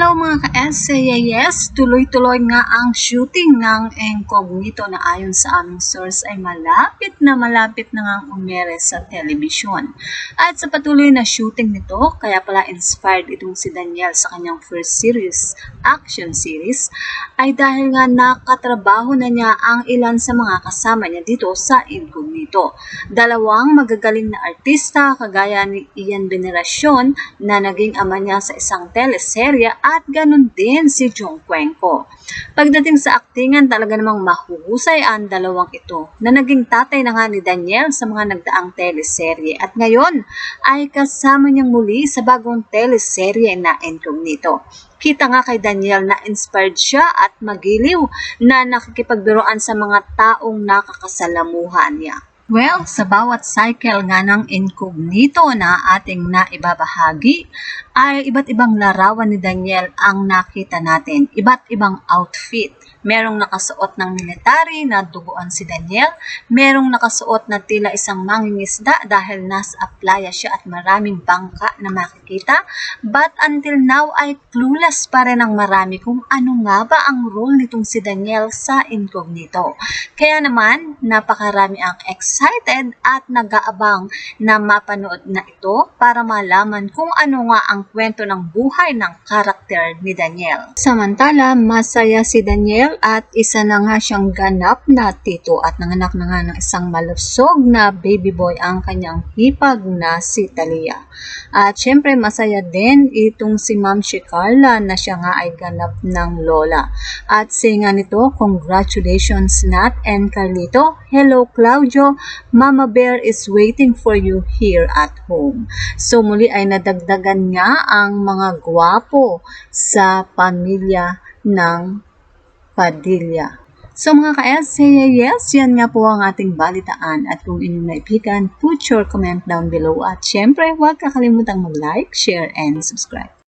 Hello mga ka-SAAS! Tuloy-tuloy nga ang shooting ng Incognito na ayon sa aming source ay malapit na nga umere sa telebisyon. At sa patuloy na shooting nito, kaya pala inspired itong si Daniel sa kanyang first series, action series, ay dahil nga nakatrabaho na niya ang ilan sa mga kasama niya dito sa Incognito. Dalawang magagaling na artista kagaya ni Ian Veneracion na naging ama niya sa isang teleserye at ganun din si Jong Cuenco. Pagdating sa aktingan, talaga namang mahuhusay ang dalawang ito na naging tatay na nga ni Daniel sa mga nagdaang teleserye at ngayon ay kasama niyang muli sa bagong teleserye na Incognito. Kita nga kay Daniel na inspired siya at magiliw na nakikipagbiruan sa mga taong nakakasalamuhan niya. Well, sa bawat cycle nga ng Incognito na ating naibabahagi, ay iba't ibang larawan ni Daniel ang nakita natin. Iba't ibang outfit. Merong nakasuot ng military na duguan si Daniel. Merong nakasuot na tila isang mangingisda dahil nasa playa siya at maraming bangka na makikita. But until now ay clueless pa rin ang marami kung ano nga ba ang role nitong si Daniel sa Incognito. Kaya naman, napakarami ang excited at nag-aabang na mapanood na ito para malaman kung ano nga ang kwento ng buhay ng karakter ni Daniel. Samantala, masaya si Daniel at isa na nga siyang ganap na tito at nanganak na nga ng isang malusog na baby boy ang kanyang hipag na si Talia. At syempre masaya din itong si Ma'am Carla na siya nga ay ganap ng lola. At say nga nito, congratulations Nat and Carlito. Hello Claudio, Mama Bear is waiting for you here at home. So muli ay nadagdagan nga ang mga gwapo sa pamilya ng Padilla. So mga ka-SAAS, yan nga po ang ating balitaan at kung inyong naipikan, put your comment down below at syempre huwag kakalimutang mag-like, share, and subscribe.